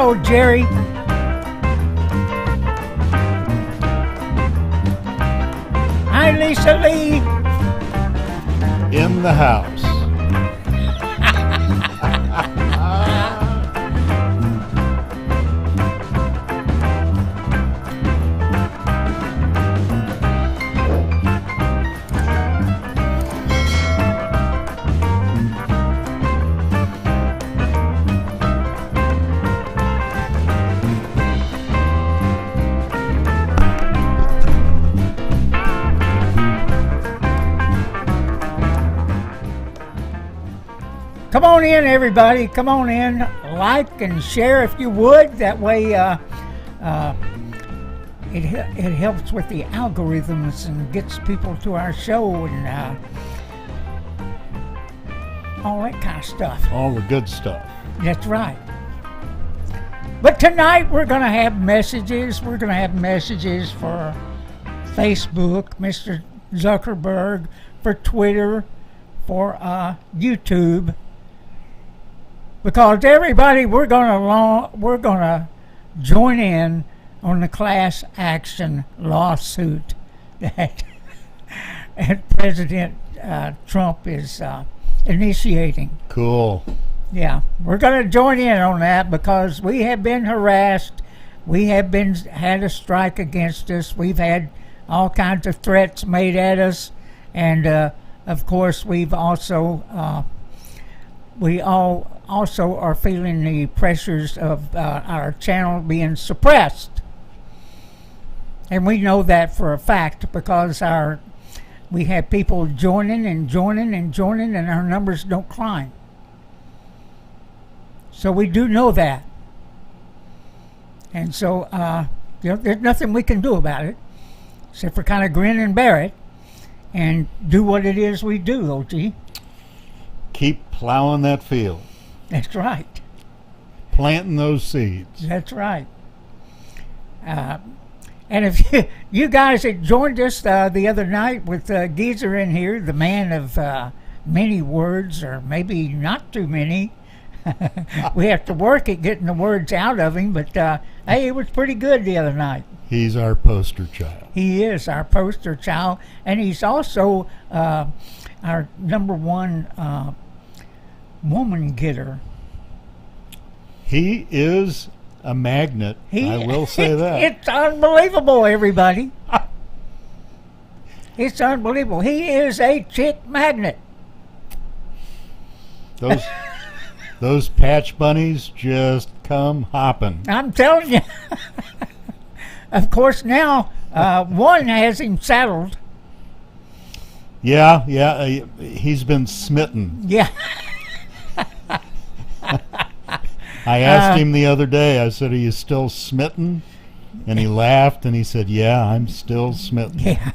Hello, Jerry. Hi, Lisa Lee. In the house. Come on in, everybody. Come on in. Like and share if you would. That way it helps with the algorithms and gets people to our show and all that kind of stuff. All the good stuff. That's right. But tonight we're going to have messages. We're going to have messages for Facebook, Mr. Zuckerberg, for Twitter, for YouTube. Because everybody, we're gonna join in on the class action lawsuit that President Trump is initiating. Cool. Yeah, we're gonna join in on that because we have been harassed. We have had a strike against us. We've had all kinds of threats made at us, and of course we've also we all also are feeling the pressures of our channel being suppressed. And we know that for a fact because we have people joining and our numbers don't climb. So we do know that. And so there's nothing we can do about it except for kind of grin and bear it and do what it is we do, OG. Keep plowing that field. That's right. Planting those seeds. That's right. And if you guys had joined us the other night with Geezer in here, the man of many words, or maybe not too many, we have to work at getting the words out of him, but hey, it was pretty good the other night. He's our poster child. He is our poster child, and he's also our number one woman getter. He is a magnet. I will say that. It's unbelievable, everybody. It's unbelievable. He is a chick magnet. Those patch bunnies just come hopping. I'm telling you. Of course, now one has him saddled. Yeah, he's been smitten. Yeah. I asked him the other day, I said, are you still smitten? And he laughed and he said, yeah, I'm still smitten. Yeah.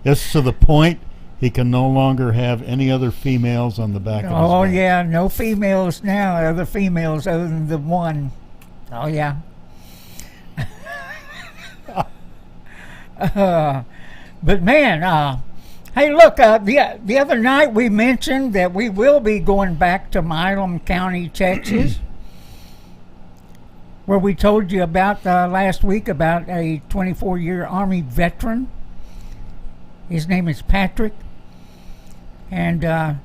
It's to the point he can no longer have any other females on the back of his Oh, back. yeah, no females now, other females other than the one. Oh, yeah. But man, hey, look, the other night we mentioned that we will be going back to Milam County, Texas, where we told you about last week about a 24-year Army veteran. His name is Patrick, and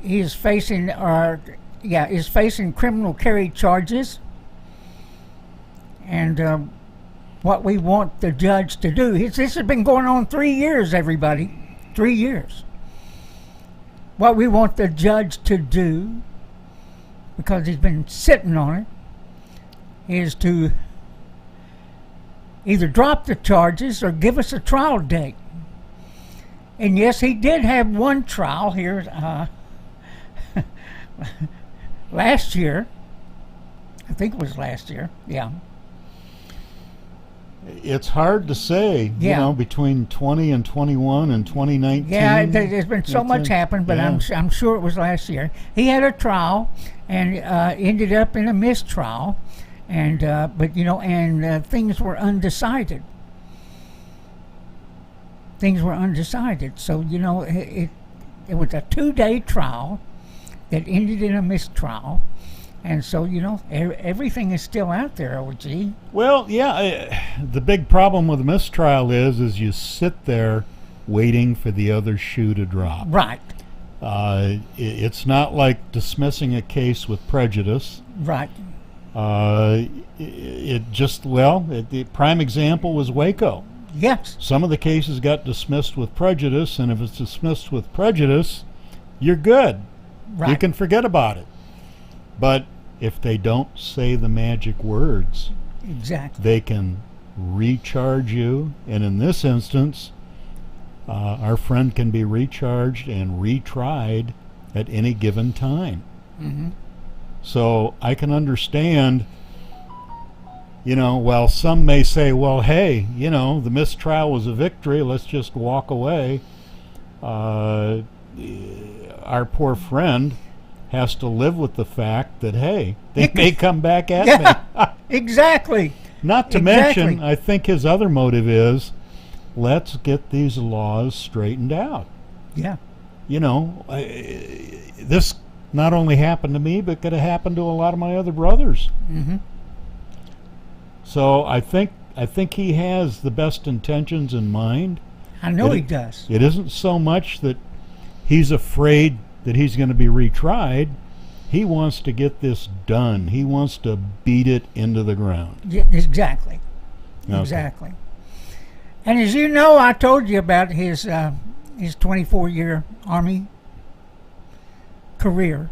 he is facing criminal carry charges. And what we want the judge to do. This has been going on 3 years, everybody. 3 years. What we want the judge to do, because he's been sitting on it, is to either drop the charges or give us a trial date. And yes, he did have one trial here last year. I think it was last year, yeah. It's hard to say, between 20 and 21 and 2019. Yeah, there's been so much happened, but yeah. I'm sure it was last year. He had a trial and ended up in a mistrial, and things were undecided. Things were undecided, so it was a 2-day trial that ended in a mistrial, And so, everything is still out there, OG. Well, yeah, the big problem with a mistrial is you sit there waiting for the other shoe to drop. Right. It's not like dismissing a case with prejudice. Right. The prime example was Waco. Yes. Some of the cases got dismissed with prejudice, and if it's dismissed with prejudice, you're good. Right. You can forget about it. But if they don't say the magic words, exactly, they can recharge you. And in this instance, our friend can be recharged and retried at any given time. Mm-hmm. So I can understand, while some may say, well, hey, the mistrial was a victory, let's just walk away. Our poor friend has to live with the fact that, hey, they may come back at me. Exactly. Not to mention, I think his other motive is, let's get these laws straightened out. Yeah. This not only happened to me, but could have happened to a lot of my other brothers. Mm-hmm. So I think he has the best intentions in mind. I know he does. It isn't so much that he's afraid that he's going to be retried. He wants to get this done. He wants to beat it into the ground. Yeah, exactly. Okay. Exactly. And as you know, I told you about his 24-year Army career.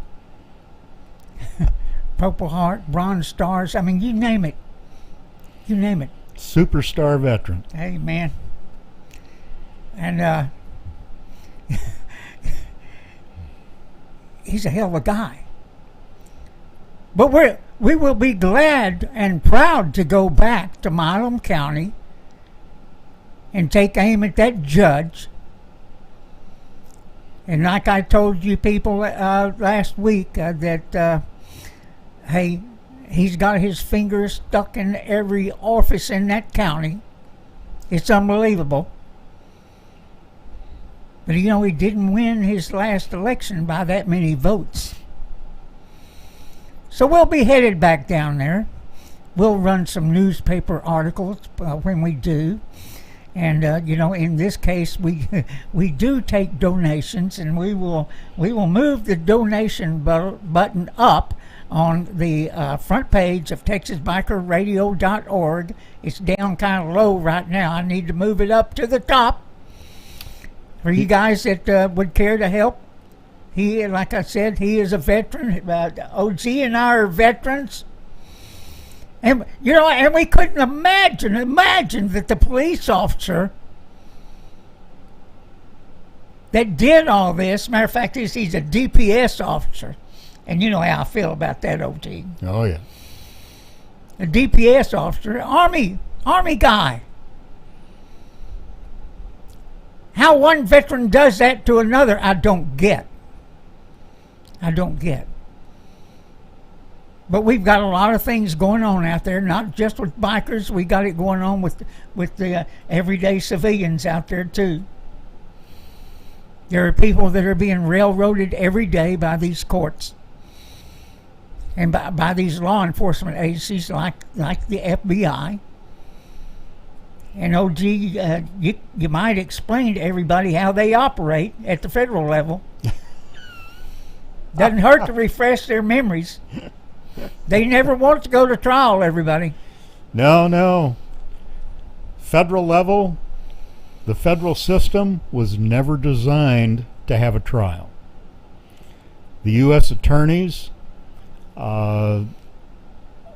Purple Heart, Bronze Stars, I mean, you name it. You name it. Superstar veteran. Hey, man. And he's a hell of a guy. But we will be glad and proud to go back to Milam County and take aim at that judge. And like I told you people last week, hey, he's got his fingers stuck in every office in that county. It's unbelievable. But he didn't win his last election by that many votes. So we'll be headed back down there. We'll run some newspaper articles when we do. And in this case, we do take donations, and we will move the donation button up on the front page of TexasBikerRadio.org. It's down kind of low right now. I need to move it up to the top for you guys that would care to help. He, like I said, he is a veteran. OG and I are veterans. And and we couldn't imagine that the police officer that did all this, matter of fact, he's a DPS officer, and you know how I feel about that, OT. Oh yeah, a DPS officer, Army guy. How one veteran does that to another, I don't get. But we've got a lot of things going on out there, not just with bikers. We got it going on with the everyday civilians out there too. There are people that are being railroaded every day by these courts and by these law enforcement agencies like the FBI. And OG, you might explain to everybody how they operate at the federal level. Doesn't hurt to refresh their memories. They never want to go to trial, everybody. No. Federal level, the federal system was never designed to have a trial. The U.S. attorneys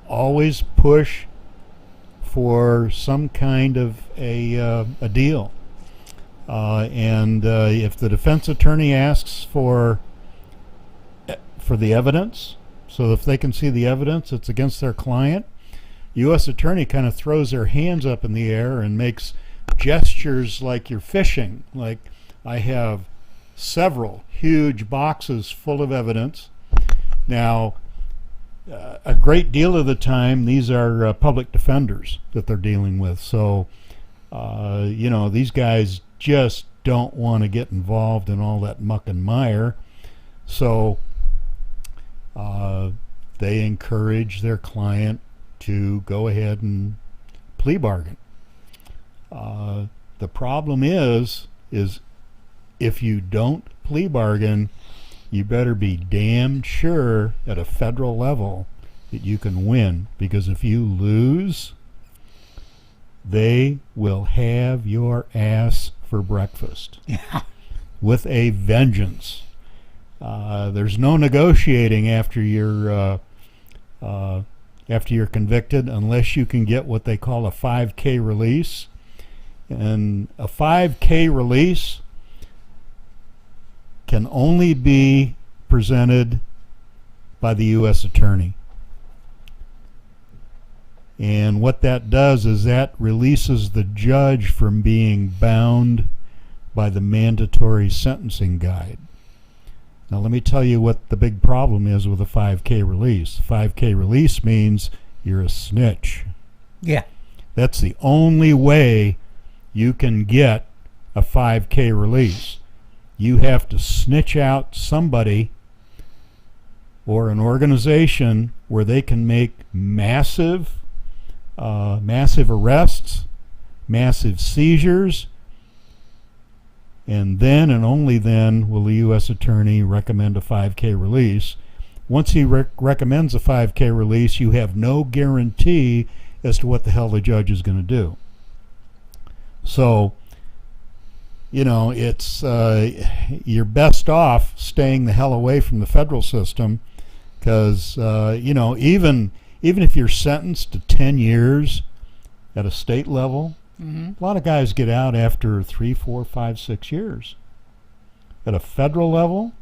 always push for some kind of a deal. And if the defense attorney asks for the evidence, so if they can see the evidence it's against their client, U.S. attorney kind of throws their hands up in the air and makes gestures like you're fishing. Like, I have several huge boxes full of evidence. Now, a great deal of the time, these are public defenders that they're dealing with. So, these guys just don't want to get involved in all that muck and mire. So, they encourage their client to go ahead and plea bargain. The problem is if you don't plea bargain, you better be damn sure at a federal level that you can win, because if you lose, they will have your ass for breakfast. Yeah. With a vengeance. There's no negotiating after you're convicted, unless you can get what they call a 5K release. And a 5K release can only be presented by the U.S. Attorney. And what that does is that releases the judge from being bound by the mandatory sentencing guide. Now let me tell you what the big problem is with a 5K release. 5K release means you're a snitch. Yeah. That's the only way you can get a 5K release. You have to snitch out somebody or an organization where they can make massive arrests, massive seizures, and then and only then will the U.S. Attorney recommend a 5K release. Once he recommends a 5K release, you have no guarantee as to what the hell the judge is going to do. So, it's you're best off staying the hell away from the federal system, because even if you're sentenced to 10 years at a state level, a lot of guys get out after 3, 4, 5, 6 years. At a federal level,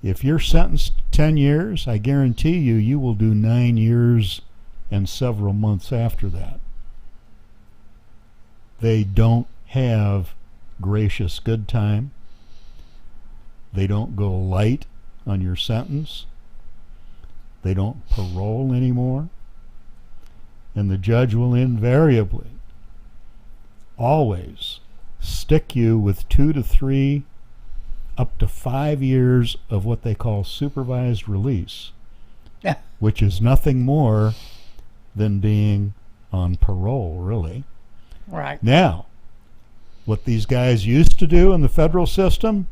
if you're sentenced to 10 years, I guarantee you will do 9 years and several months after that. They don't have gracious good time. They don't go light on your sentence. They don't parole anymore. And the judge will invariably, always, stick you with 2 to 3, up to 5 years of what they call supervised release, which is nothing more than being on parole, really. Right. Now, what these guys used to do in the federal system,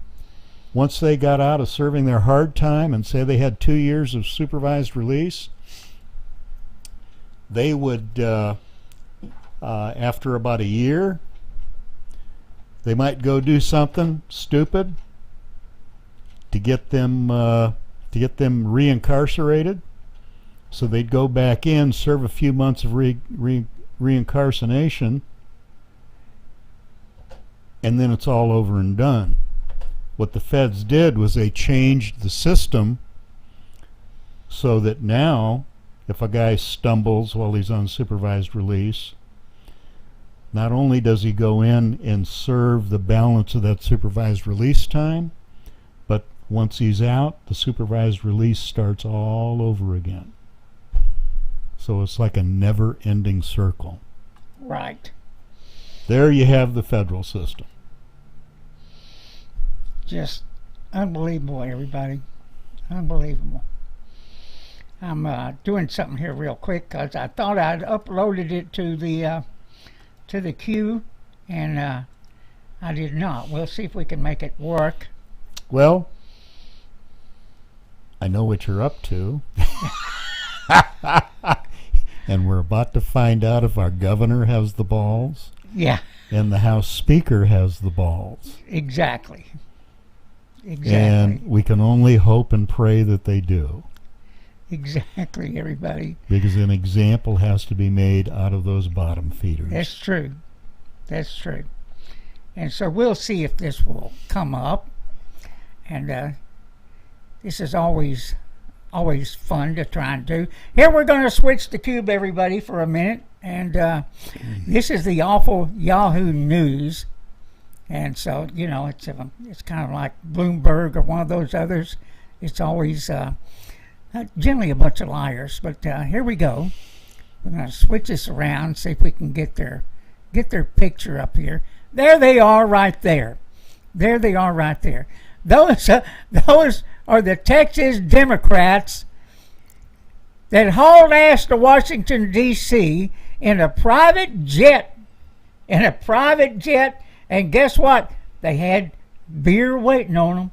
once they got out of serving their hard time and say they had 2 years of supervised release, they would, after about a year, they might go do something stupid to get them reincarcerated. So they'd go back in, serve a few months of reincarceration, and then it's all over and done. What the feds did was they changed the system so that now, if a guy stumbles while he's on supervised release, not only does he go in and serve the balance of that supervised release time, but once he's out, the supervised release starts all over again. So it's like a never-ending circle. Right. There you have the federal system. Just unbelievable, everybody. Unbelievable. I'm doing something here real quick because I thought I'd uploaded it to the queue, and I did not. We'll see if we can make it work. Well, I know what you're up to. And we're about to find out if our governor has the balls. Yeah. And the House Speaker has the balls. Exactly. And we can only hope and pray that they do. Exactly, everybody. Because an example has to be made out of those bottom feeders. That's true. That's true. And so we'll see if this will come up. And this is always fun to try and do. Here we're going to switch the cube, everybody, for a minute. And this is the awful Yahoo News. And so, it's kind of like Bloomberg or one of those others. It's always generally a bunch of liars. But here we go. We're going to switch this around, see if we can get their picture up here. There they are right there. There they are right there. Those are the Texas Democrats that hauled ass to Washington, D.C. in a private jet. And guess what? They had beer waiting on them.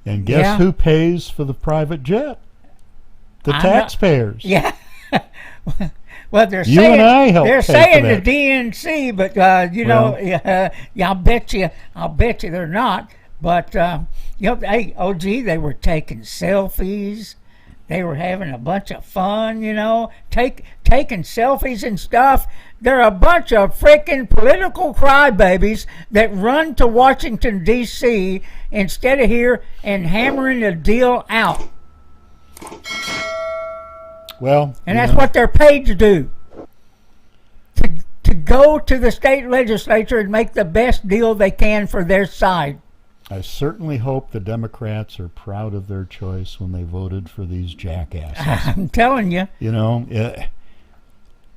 And guess who pays for the private jet? The taxpayers. Yeah. Well, they're you saying and I help they're pay saying for the that. DNC, but I'll bet you they're not. But hey, OG, they were taking selfies. They were having a bunch of fun, taking selfies and stuff. They're a bunch of freaking political crybabies that run to Washington, D.C. instead of here and hammering the deal out. Well, and that's what they're paid to do. To go to the state legislature and make the best deal they can for their side. I certainly hope the Democrats are proud of their choice when they voted for these jackasses. I'm telling you.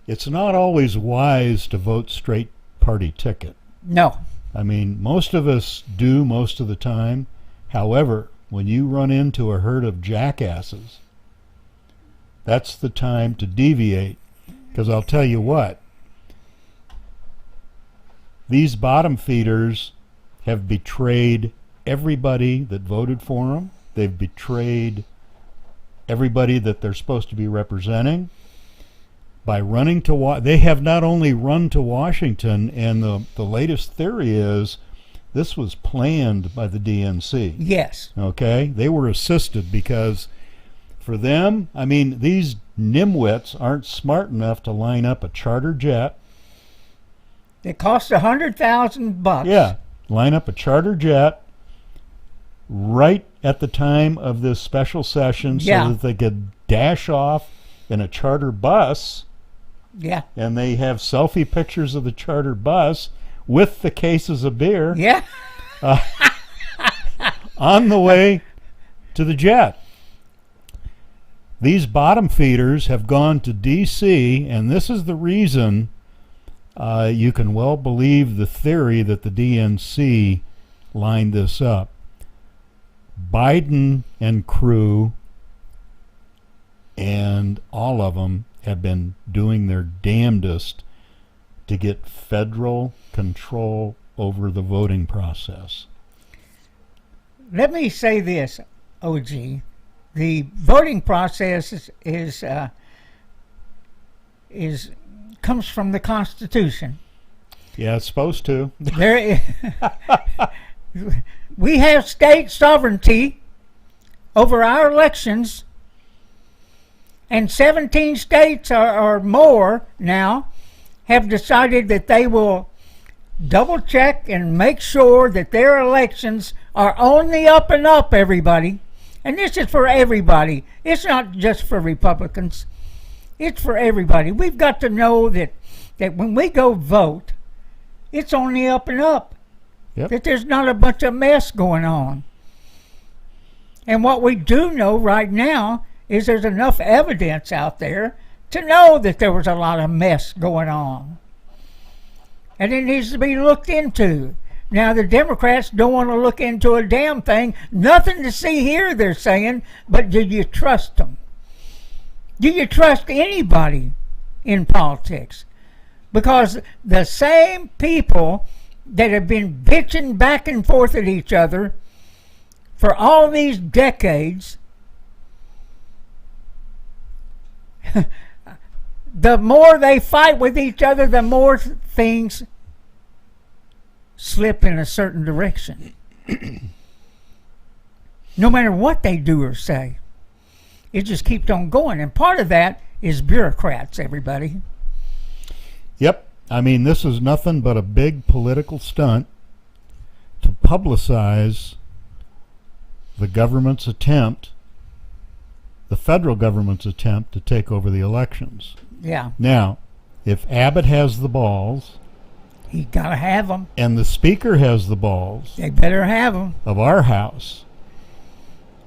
It's not always wise to vote straight party ticket. No. I mean, most of us do most of the time. However, when you run into a herd of jackasses, that's the time to deviate. Because I'll tell you what, these bottom feeders have betrayed everybody that voted for them. They've betrayed everybody that they're supposed to be representing by running to they have not only run to Washington, and the latest theory is this was planned by the DNC. Yes. Okay? They were assisted because for them, I mean, these nimwits aren't smart enough to line up a charter jet. It cost $100,000. Yeah. Line up a charter jet right at the time of this special session so that they could dash off in a charter bus. Yeah. And they have selfie pictures of the charter bus with the cases of beer. Yeah. On the way to the jet. These bottom feeders have gone to D.C., and this is the reason you can well believe the theory that the DNC lined this up. Biden and crew and all of them have been doing their damnedest to get federal control over the voting process. Let me say this, OG. The voting process is comes from the Constitution. Yeah, it's supposed to. We have state sovereignty over our elections, and 17 states or more now have decided that they will double check and make sure that their elections are on the up and up, everybody. And this is for everybody. It's not just for Republicans. It's for everybody. We've got to know that when we go vote, it's on the up and up. Yep. That there's not a bunch of mess going on. And what we do know right now is there's enough evidence out there to know that there was a lot of mess going on. And it needs to be looked into. Now, the Democrats don't want to look into a damn thing. Nothing to see here, they're saying, but do you trust them? Do you trust anybody in politics? Because the same people that have been bitching back and forth at each other for all these decades, the more they fight with each other, the more things slip in a certain direction. No matter what they do or say, it just keeps on going. And part of that is bureaucrats, everybody. Yep. I mean, this is nothing but a big political stunt to publicize the government's attempt, the federal government's attempt to take over the elections. Yeah. Now, if Abbott has the balls, he got to have them. And the speaker has the balls. They better have them. Of our house.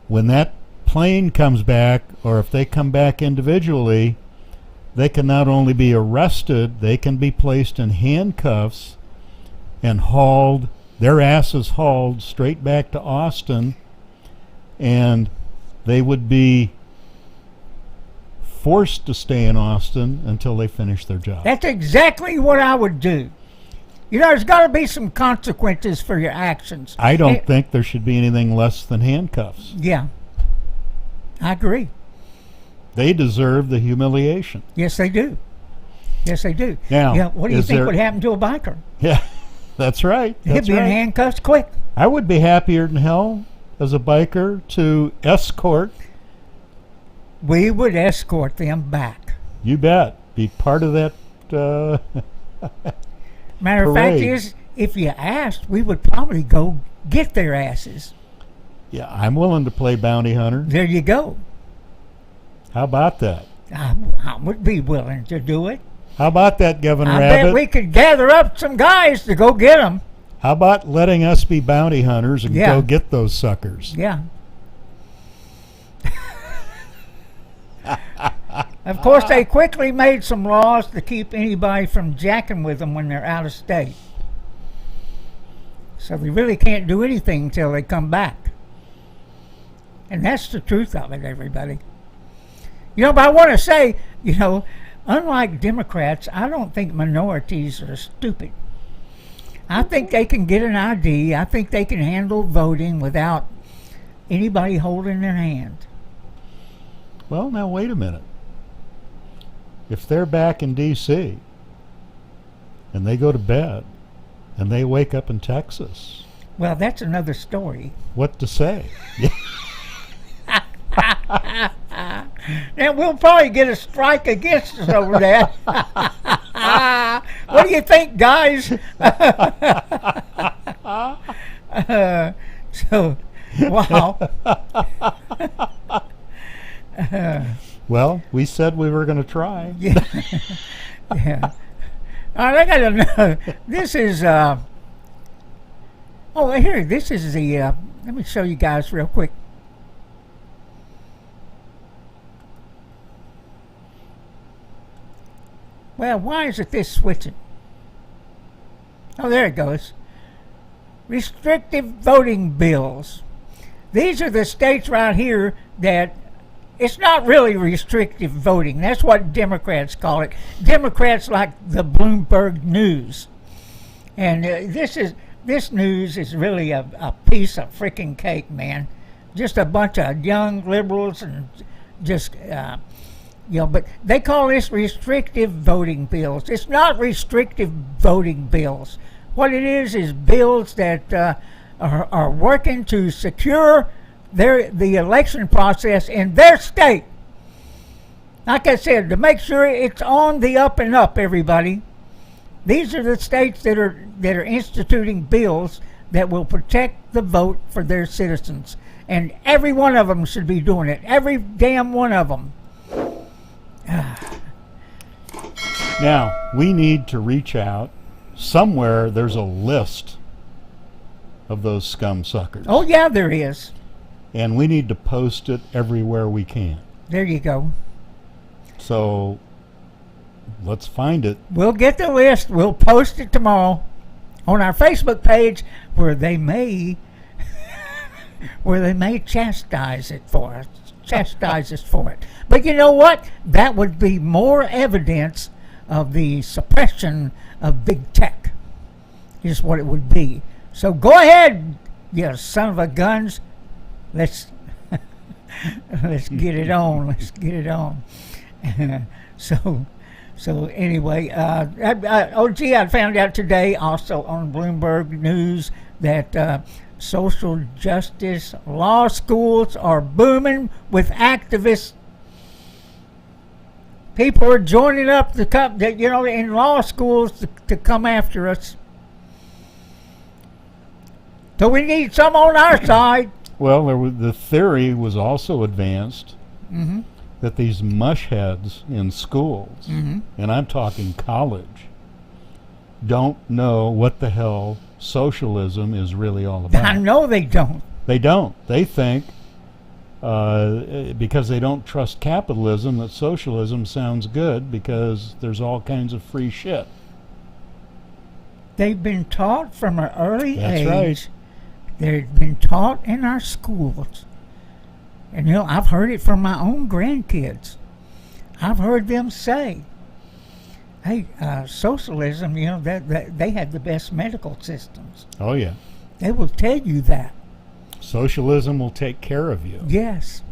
When that plane comes back, or if they come back individually, they can not only be arrested, they can be placed in handcuffs and hauled, their asses hauled straight back to Austin, and they would be forced to stay in Austin until they finish their job. That's exactly what I would do. You know, there's got to be some consequences for your actions. I don't think there should be anything less than handcuffs. Yeah, I agree. They deserve the humiliation. Yes, they do. Yes, they do. Now, yeah, what do you think would happen to a biker? Yeah, that's right. He'd be in handcuffs quick. I would be happier than hell as a biker to escort. We would escort them back. You bet. Be part of that. Matter of fact is, if you asked, we would probably go get their asses. Yeah, I'm willing to play bounty hunter. There you go. How about that? I would be willing to do it. How about that, Governor Abbott? I bet we could gather up some guys to go get them. How about letting us be bounty hunters and go get those suckers? Yeah. Of course, they quickly made some laws to keep anybody from jacking with them when they're out of state. So they really can't do anything until they come back. And that's the truth of it, everybody. You know, but I want to say, you know, unlike Democrats, I don't think minorities are stupid. I think they can get an ID. I think they can handle voting without anybody holding their hand. Well, now wait a minute. If they're back in D.C. and they go to bed and they wake up in Texas, well, that's another story. What to say? Now we'll probably get a strike against us over that. What do you think, guys? So, wow. Well, we said we were going to try. Yeah. Yeah. All right, I got to know. This is, oh, here, this is the, let me show you guys real quick. Well, why is it this switching? Oh, there it goes. Restrictive voting bills. These are the states right here that it's not really restrictive voting. That's what Democrats call it. Democrats like the Bloomberg News. And this news is really a piece of freaking cake, man. Just a bunch of young liberals and just... you know, but they call this restrictive voting bills. It's not restrictive voting bills. What it is bills that are working to secure the election process in their state. Like I said, to make sure it's on the up and up, everybody. These are the states that are instituting bills that will protect the vote for their citizens. And every one of them should be doing it. Every damn one of them. Now, we need to reach out. Somewhere there's a list of those scum suckers. Oh, yeah, there is. And we need to post it everywhere we can. There you go. So, let's find it. We'll get the list. We'll post it tomorrow on our Facebook page where they may chastise us for it. But you know what? That would be more evidence of the suppression of big tech, is what it would be. So go ahead, you son of a guns. Let's get it on. Let's get it on. So anyway, I found out today also on Bloomberg News that social justice law schools are booming with activists. People are joining up to come, you know, in law schools to come after us. So we need some on our side. Well, the theory was also advanced that these mushheads in schools, and I'm talking college, don't know what the hell socialism is really all about. I know they don't. They don't. They think, because they don't trust capitalism, that socialism sounds good because there's all kinds of free shit. They've been taught from an early age. Right. They've been taught in our schools. And, you know, I've heard it from my own grandkids. I've heard them say, hey, socialism, that they have the best medical systems. Oh, yeah. They will tell you that. Socialism will take care of you. Yes.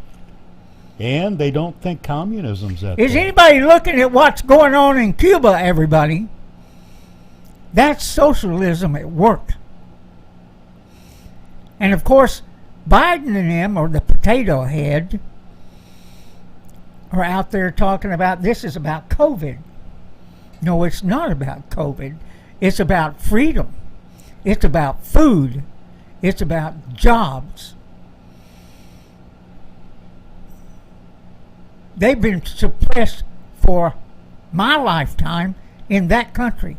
And they don't think communism's that Is bad. anybody looking at what's going on in Cuba, everybody? That's socialism at work. And of course, Biden and them, or the potato head, are out there talking about this is about COVID. No, it's not about COVID. It's about freedom. It's about food. It's about jobs. They've been suppressed for my lifetime in that country.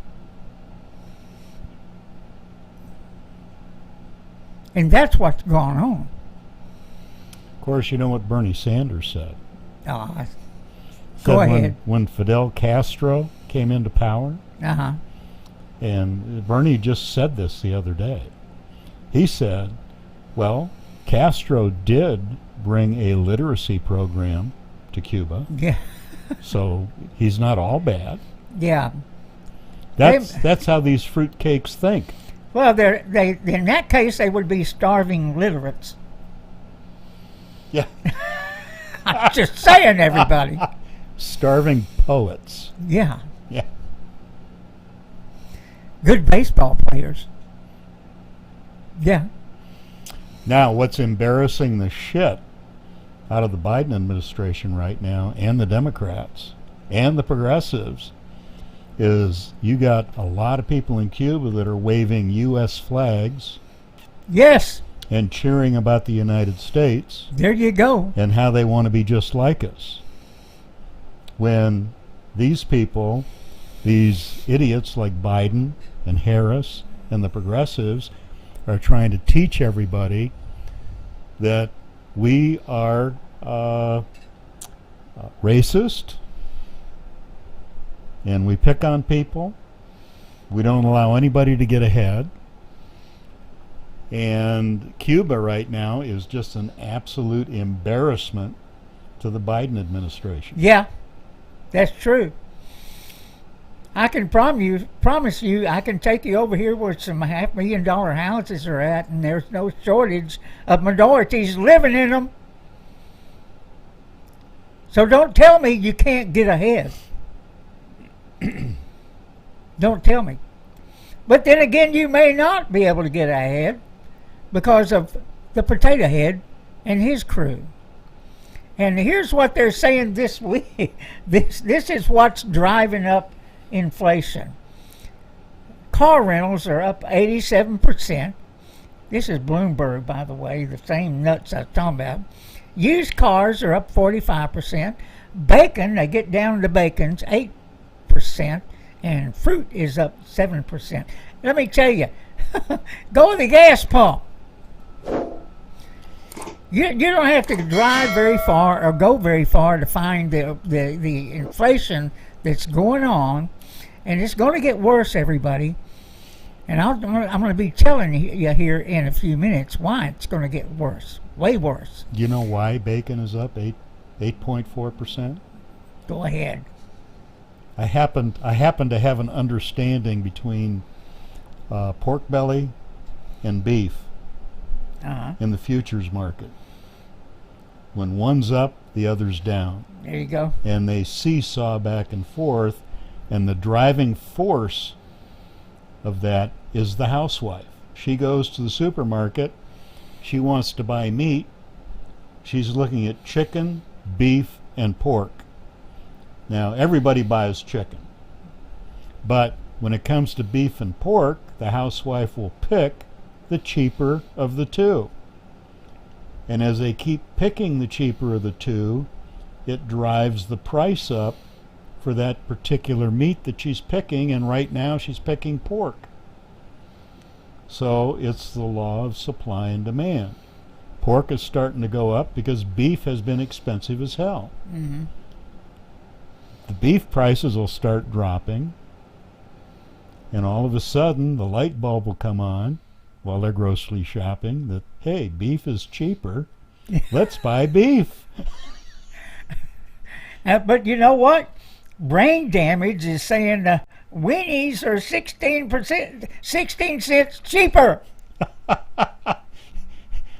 And that's what's going on. Of course, you know what Bernie Sanders said. Go ahead. When Fidel Castro came into power, Uh-huh. and Bernie just said this the other day. He said, well, Castro did bring a literacy program to Cuba, Yeah. so he's not all bad. Yeah. That's how these fruitcakes think. Well, they in that case, they would be starving literates. Yeah. I'm just saying, everybody. Starving poets. Yeah. Yeah. Good baseball players. Yeah. Now, what's embarrassing the shit out of the Biden administration right now, and the Democrats, and the progressives, is you got a lot of people in Cuba that are waving U.S. flags Yes. and cheering about the United States There you go. and how they want to be just like us. When these people, these idiots like Biden and Harris and the progressives, are trying to teach everybody that we are racist and we pick on people, we don't allow anybody to get ahead, and Cuba right now is just an absolute embarrassment to the Biden administration. Yeah. That's true. I can promise you, I can take you over here where some $500,000 houses are at, and there's no shortage of minorities living in them. So don't tell me you can't get ahead. Don't tell me. But then again, you may not be able to get ahead because of the potato head and his crew. And here's what they're saying this week. This is what's driving up inflation. Car rentals are up 87%. This is Bloomberg, by the way, the same nuts I was talking about. Used cars are up 45%. Bacon, they get down to bacon's 8%. And fruit is up 7%. Let me tell you, go to the gas pump. You don't have to drive very far or go very far to find the inflation that's going on, and it's going to get worse, everybody. And I'm going to be telling you here in a few minutes why it's going to get worse, way worse. Do you know why bacon is up 8.4%? Go ahead. I happen to have an understanding between pork belly and beef in the futures market. When one's up, the other's down. There you go. And they seesaw back and forth, and the driving force of that is the housewife. She goes to the supermarket, she wants to buy meat, she's looking at chicken, beef, and pork. Now, everybody buys chicken, but when it comes to beef and pork, the housewife will pick the cheaper of the two. And as they keep picking the cheaper of the two, it drives the price up for that particular meat that she's picking, and right now she's picking pork. So it's the law of supply and demand. Pork is starting to go up because beef has been expensive as hell. Mm-hmm. The beef prices will start dropping, and all of a sudden the light bulb will come on while they're grocery shopping that, hey, beef is cheaper. Let's buy beef. But you know what? Brain Damage is saying the weenies are 16 cents cheaper.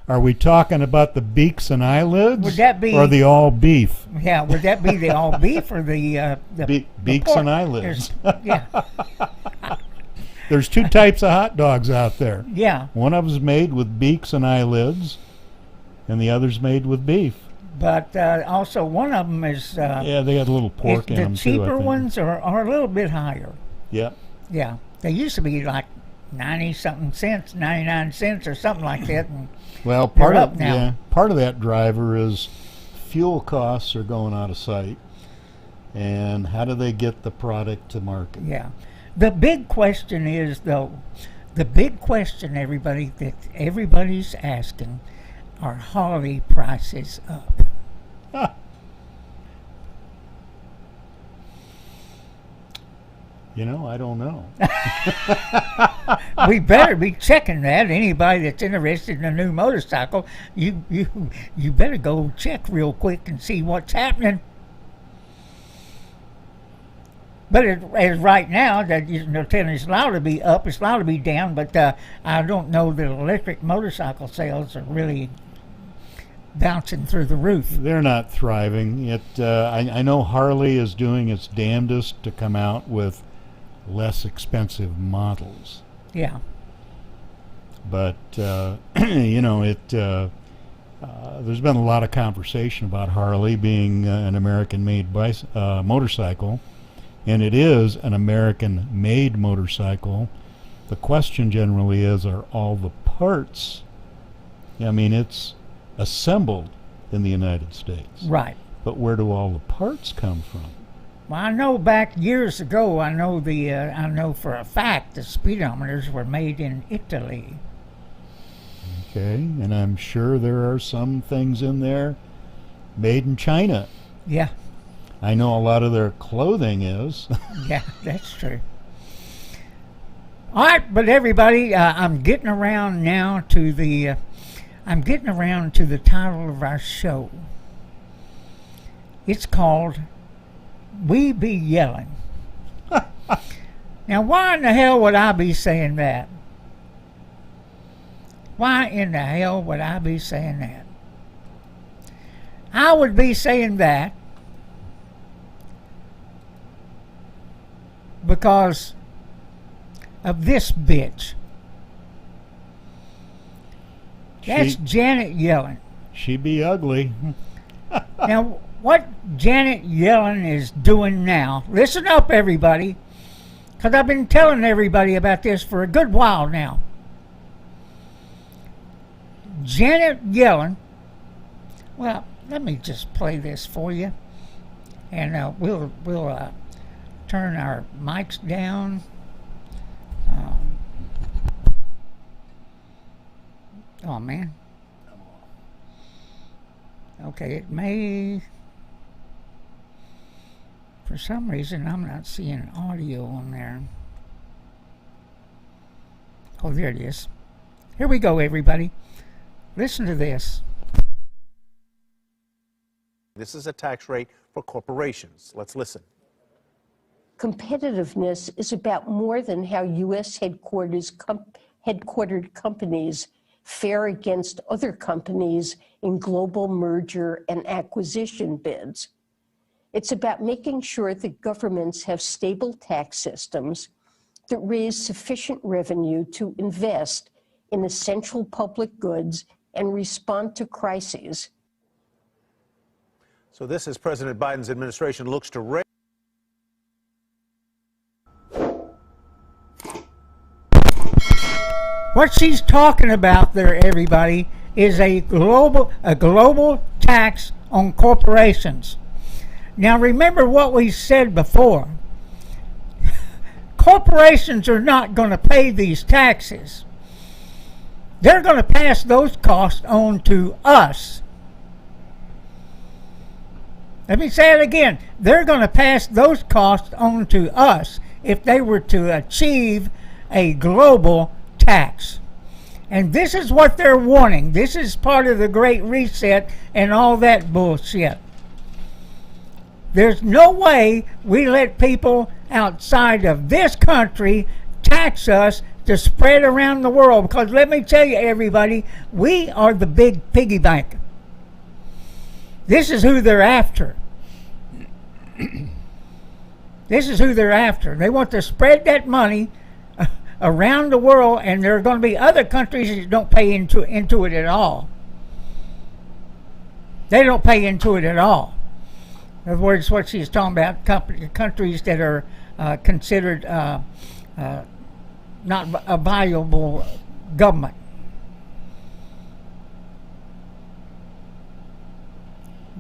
Are we talking about the beaks and eyelids? Would that be, or the all beef? Yeah, would that be the all beef or the beaks pork? and eyelids? Yeah. There's two types of hot dogs out there. Yeah. One of them's made with beaks and eyelids, and the other's made with beef. But also one of them is... yeah, they got a little pork in them, too. The cheaper ones are a little bit higher. Yep. Yeah. They used to be like 90-something cents, 99 cents or something like that. And well, part of that driver is fuel costs are going out of sight. And how do they get the product to market? Yeah. The big question is, though, the big question everybody's asking, are holiday prices up? You know, I don't know. We better be checking that. Anybody that's interested in a new motorcycle, you better go check real quick and see what's happening. But as right now, that it's allowed to be up, it's allowed to be down. But I don't know that electric motorcycle sales are really bouncing through the roof. They're not thriving. I know Harley is doing its damnedest to come out with less expensive models. Yeah. But there's been a lot of conversation about Harley being an American-made motorcycle, and it is an American-made motorcycle. The question generally is, are all the parts? I mean, it's assembled in the United States. Right. But where do all the parts come from? Well, I know back years ago, I know for a fact the speedometers were made in Italy. Okay, and I'm sure there are some things in there made in China. Yeah. I know a lot of their clothing is. Yeah, that's true. All right, but everybody, I'm getting around to the title of our show. It's called We Be Yellin'. Now, why in the hell would I be saying that? Why in the hell would I be saying that? I would be saying that because of this bitch. That's Janet Yellin. She be ugly. Now, what Janet Yellin is doing now, listen up, everybody, because I've been telling everybody about this for a good while now. Janet Yellin, well, let me just play this for you, and we'll turn our mics down. Oh, man. Okay, it may... For some reason, I'm not seeing audio on there. Oh, there it is. Here we go, everybody. Listen to this. This is a tax rate for corporations. Let's listen. Competitiveness is about more than how U.S. headquartered companies fare against other companies in global merger and acquisition bids. It's about making sure that governments have stable tax systems that raise sufficient revenue to invest in essential public goods and respond to crises. So this is President Biden's administration looks to raise. What she's talking about there, everybody, is a global tax on corporations. Now remember what we said before. Corporations are not going to pay these taxes. They're going to pass those costs on to us. Let me say it again. They're going to pass those costs on to us if they were to achieve a global tax. And this is what they're wanting. This is part of the Great Reset and all that bullshit. There's no way we let people outside of this country tax us to spread around the world, because let me tell you, everybody, we are the big piggy bank. This is who they're after. This is who they're after. They want to spread that money around the world, and there are going to be other countries that don't pay into it at all. They don't pay into it at all. In other words, what she's talking about, countries that are considered not a viable government.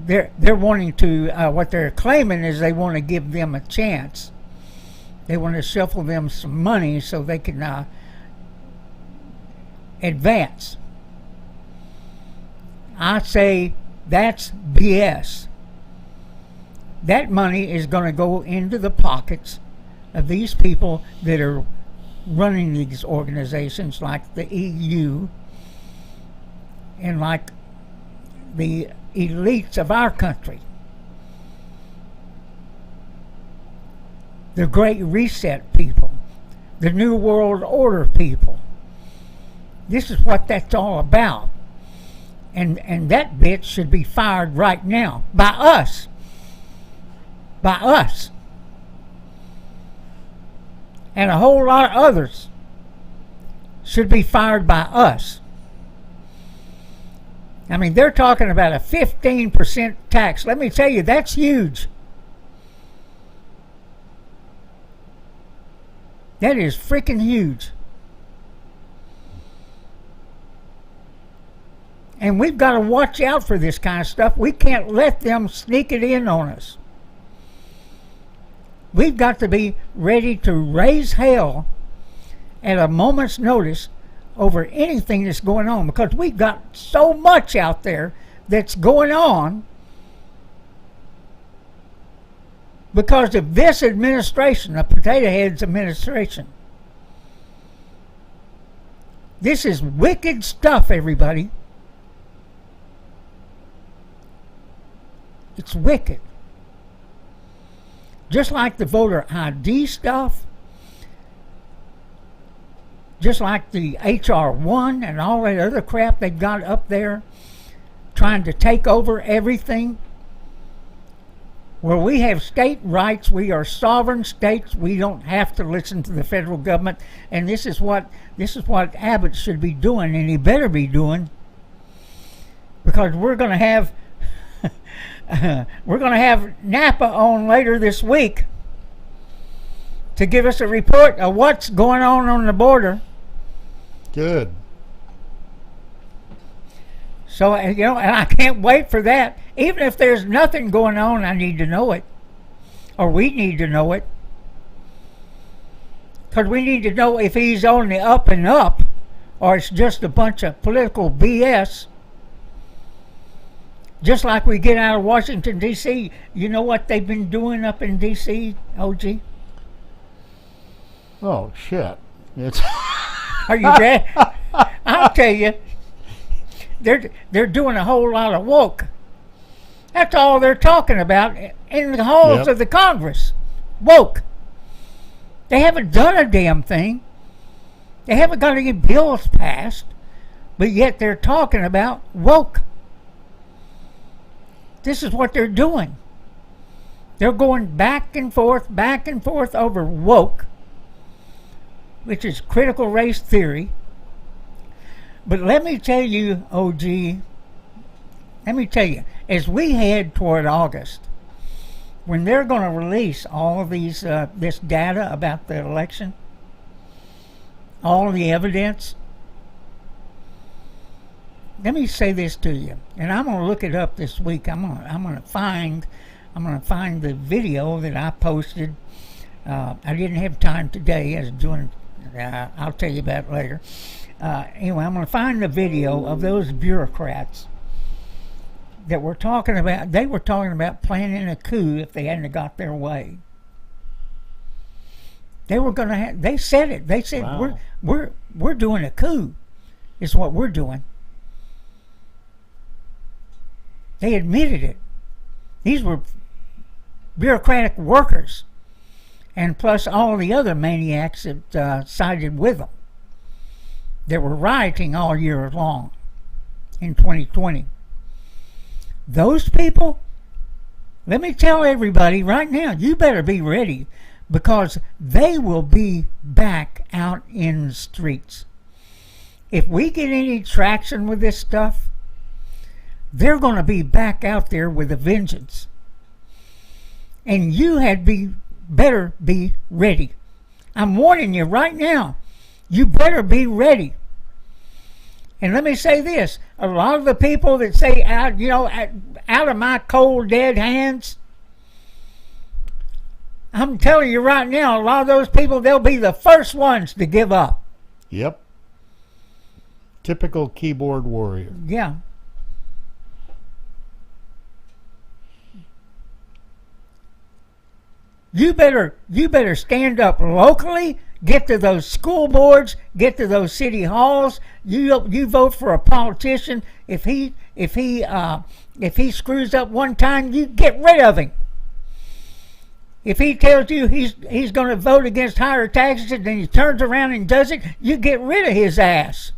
They're wanting to, what they're claiming is they want to give them a chance. They want to shuffle them some money so they can advance. I say that's BS. That money is going to go into the pockets of these people that are running these organizations like the EU and like the elites of our country. The Great Reset people, the New World Order people. This is what that's all about. And that bitch should be fired right now by us. By us. And a whole lot of others should be fired by us. I mean, they're talking about a 15% tax. Let me tell you, that's huge. That is freaking huge. And we've got to watch out for this kind of stuff. We can't let them sneak it in on us. We've got to be ready to raise hell at a moment's notice over anything that's going on, because we've got so much out there that's going on because of this administration, the potato heads administration. This is wicked stuff, everybody. It's wicked. Just like the voter ID stuff, just like the HR1 and all that other crap they've got up there trying to take over everything. Where we have state rights, we are sovereign states, we don't have to listen to the federal government, and this is what Abbott should be doing, and he better be doing, because we're going to have Napa on later this week to give us a report of what's going on the border. Good. So, and I can't wait for that. Even if there's nothing going on, I need to know it. Or we need to know it. Because we need to know if he's on the up and up, or it's just a bunch of political BS. Just like we get out of Washington, D.C., you know what they've been doing up in D.C., OG? Oh, shit. It's Are you ready? I'll tell you. They're doing a whole lot of woke. That's all they're talking about in the halls of the Congress. Woke. They haven't done a damn thing. They haven't got any bills passed, but yet they're talking about woke. This is what they're doing. They're going back and forth over woke, which is critical race theory. But let me tell you, OG, as we head toward August, when they're going to release all of these this data about the election, all of the evidence, let me say this to you, and I'm going to look it up this week. I'm going to find the video that I posted. I didn't have time today. I was doing. I'll tell you about it later. Anyway, I'm going to find the video of those bureaucrats that were talking about. They were talking about planning a coup if they hadn't got their way. They were going to. They said it. They said, wow. we're doing a coup. Is what we're doing. They admitted it. These were bureaucratic workers, and plus all the other maniacs that sided with them that were rioting all year long in 2020. Those people, let me tell everybody right now, you better be ready, because they will be back out in the streets. If we get any traction with this stuff, they're going to be back out there with a vengeance. And you better be ready. I'm warning you right now. You better be ready. And let me say this. A lot of the people that say, out of my cold, dead hands, I'm telling you right now, a lot of those people, they'll be the first ones to give up. Yep. Typical keyboard warrior. Yeah. You better stand up locally, get to those school boards, get to those city halls. You vote for a politician. If he screws up one time, you get rid of him. If he tells you he's going to vote against higher taxes and then he turns around and does it, you get rid of his ass.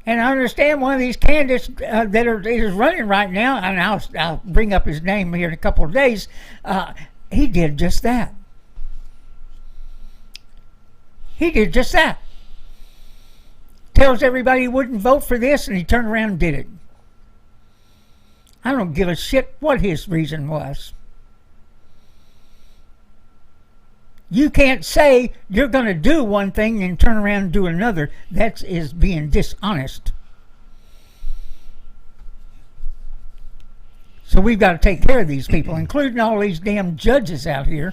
And I understand one of these candidates that is running right now, and I'll bring up his name here in a couple of days, he did just that. He did just that. Tells everybody he wouldn't vote for this, and he turned around and did it. I don't give a shit what his reason was. You can't say you're going to do one thing and turn around and do another. That is being dishonest. So we've got to take care of these people, including all these damn judges out here.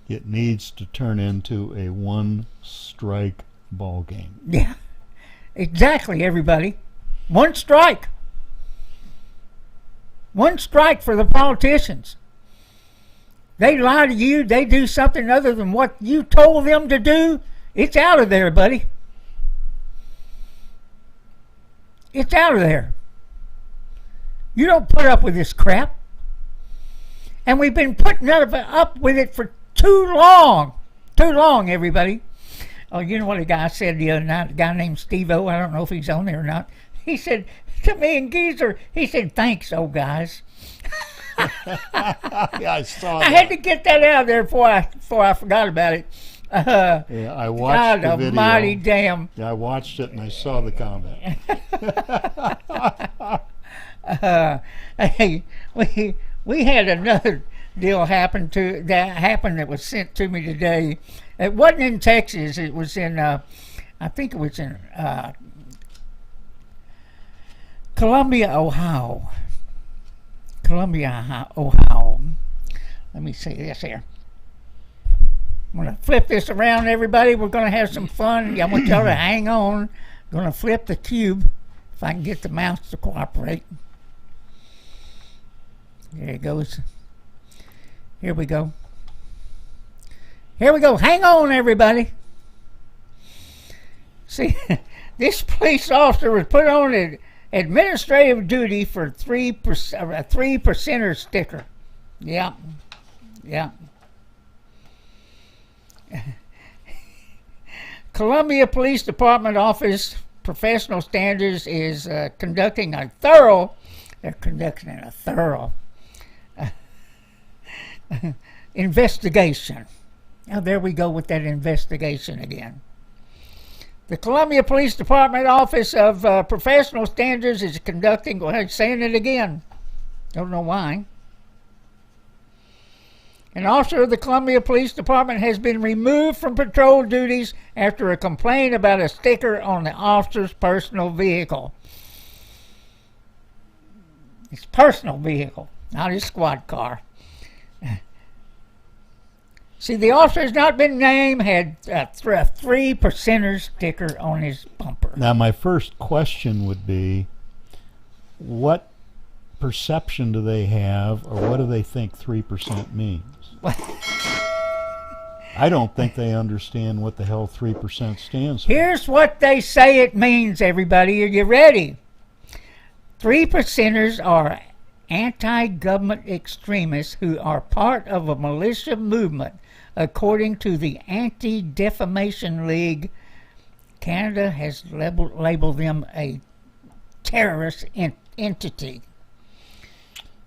It needs to turn into a one-strike ball game. Yeah, exactly, everybody. One strike. One strike for the politicians. They lie to you, they do something other than what you told them to do, it's out of there, buddy. It's out of there. You don't put up with this crap. And we've been putting up with it for too long. Too long, everybody. Oh, you know what a guy said the other night, a guy named Steve-O, I don't know if he's on there or not. He said to me and Geezer, he said, "Thanks, old guys." Yeah, I saw that. I had to get that out of there before I forgot about it. Yeah, I watched the video. Almighty damn. Yeah, I watched it and I saw the comment. Hey, we had another deal that was sent to me today. It wasn't in Texas. It was in I think it was in Columbia, Ohio. Ohio. Let me see this here. I'm going to flip this around, everybody. We're going to have some fun. I want y'all to hang on. I'm going to flip the cube if I can get the mouse to cooperate. There it goes. Here we go. Here we go. Hang on, everybody. See, this police officer was put on administrative duty for a 3% sticker. Yeah. Columbia Police Department Office Professional Standards is conducting a thorough investigation. Now there we go with that investigation again. The Columbia Police Department Office of Professional Standards is conducting, go ahead, saying it again. Don't know why. An officer of the Columbia Police Department has been removed from patrol duties after a complaint about a sticker on the officer's personal vehicle. His personal vehicle, not his squad car. See, the officer has not been named, had a 3% sticker on his bumper. Now, my first question would be, what perception do they have, or what do they think 3% means? I don't think they understand what the hell 3% stands for. Here's what they say it means, everybody. Are you ready? 3%ers are anti-government extremists who are part of a militia movement, according to the Anti-Defamation League. Canada has labeled them a terrorist entity.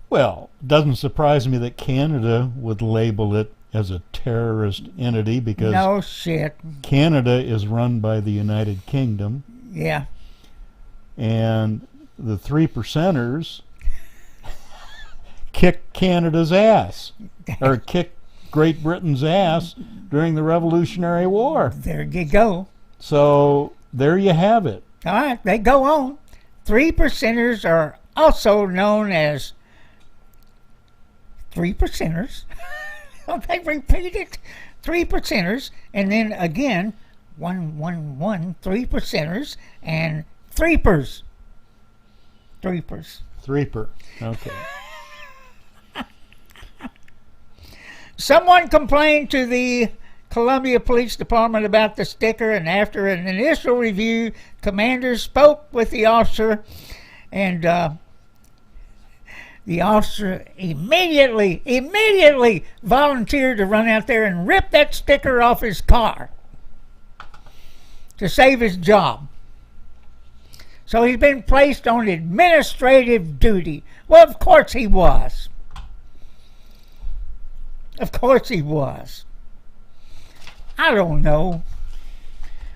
Well, it doesn't surprise me that Canada would label it as a terrorist entity because No shit. Canada is run by the United Kingdom, Yeah. and the 3%ers kicked Canada's ass, or kicked Great Britain's ass during the Revolutionary War. There you go. So there you have it. All right, they go on. 3%ers are also known as 3%ers. They repeat it. 3%ers, and then again, 3%ers, and threepers. Threeper. Okay. Someone complained to the Columbia Police Department about the sticker, and after an initial review, commanders spoke with the officer, and the officer immediately volunteered to run out there and rip that sticker off his car to save his job. So he's been placed on administrative duty. Well, of course he was. Of course he was. I don't know.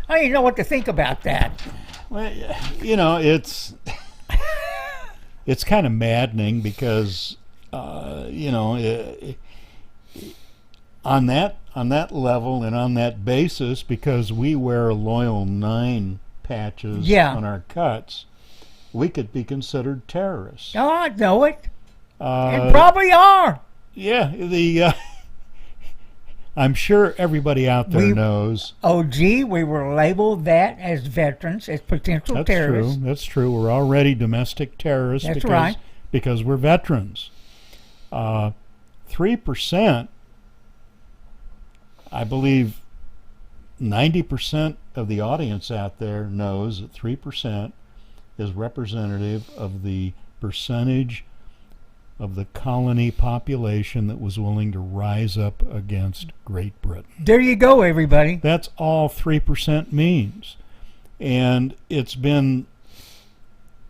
I don't even know what to think about that. Well, you know, it's kind of maddening because on that level and on that basis, because we wear Loyal 9 patches on our cuts, we could be considered terrorists. Oh, I know it. And probably are. Yeah, I'm sure everybody out there knows. Oh, gee, we were labeled that as veterans, as potential terrorists. That's true. We're already domestic terrorists. That's right. Because we're veterans. 3%, I believe 90% of the audience out there knows that 3% is representative of the percentage of the colony population that was willing to rise up against Great Britain. There you go, everybody. That's all 3% means. And it's been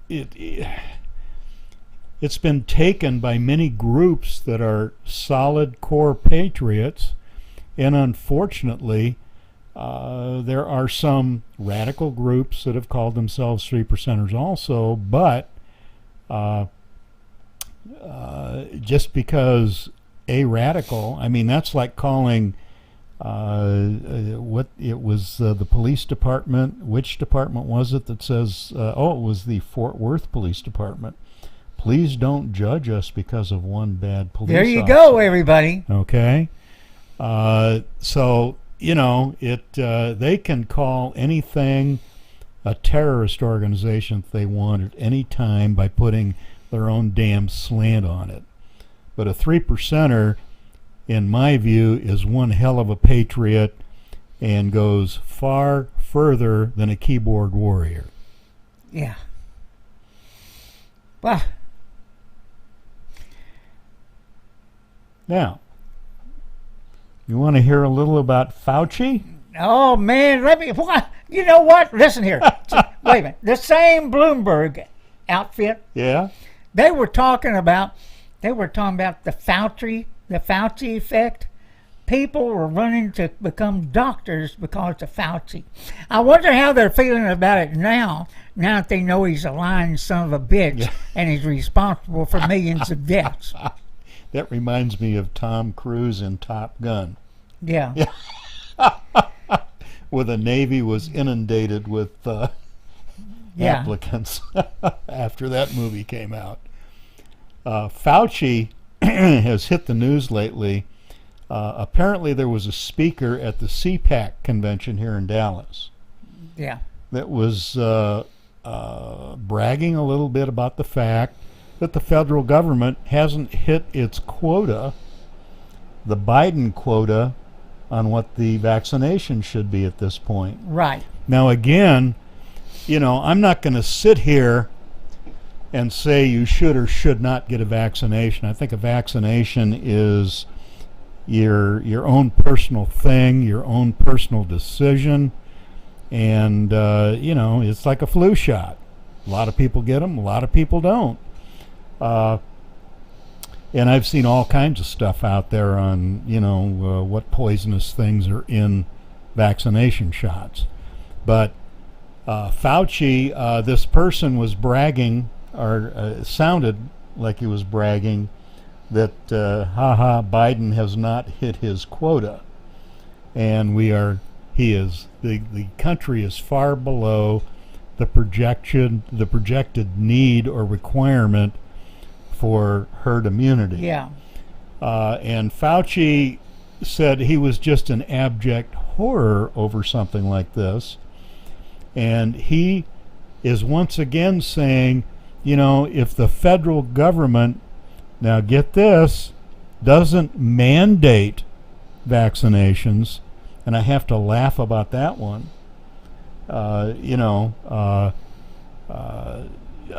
taken by many groups that are solid core patriots, and unfortunately there are some radical groups that have called themselves 3%ers also, but just because a radical, I mean, that's like calling what it was the police department. Which department was it that says, it was the Fort Worth Police Department. Please don't judge us because of one bad police There you officer. go, everybody. Okay. So, you know, they can call anything a terrorist organization if they want at any time by putting their own damn slant on it. But a 3%er, in my view, is one hell of a patriot and goes far further than a keyboard warrior. Yeah. Well, now, you want to hear a little about Fauci? oh man, you know what? Listen here. Wait a minute. The same Bloomberg outfit, Yeah? they were talking about the Fauci effect. People were running to become doctors because of Fauci. I wonder how they're feeling about it now that they know he's a lying son of a bitch and he's responsible for millions of deaths. That reminds me of Tom Cruise in Top Gun, Yeah. where the Navy was inundated with applicants after that movie came out. Fauci has hit the news lately. Apparently there was a speaker at the CPAC convention here in Dallas Yeah. that was bragging a little bit about the fact that the federal government hasn't hit its quota, the Biden quota, on what the vaccination should be at this point. Right. Now again, you know, I'm not going to sit here and say you should or should not get a vaccination. I think a vaccination is your own personal thing, your own personal decision, and it's like a flu shot. A lot of people get them, a lot of people don't. And I've seen all kinds of stuff out there on what poisonous things are in vaccination shots. But Fauci, this person was bragging, or sounded like he was bragging, that Biden has not hit his quota, and the country is far below the projected need or requirement for herd immunity. Yeah. And Fauci said he was just in abject horror over something like this, and he is once again saying, if the federal government, now get this, doesn't mandate vaccinations, and I have to laugh about that one.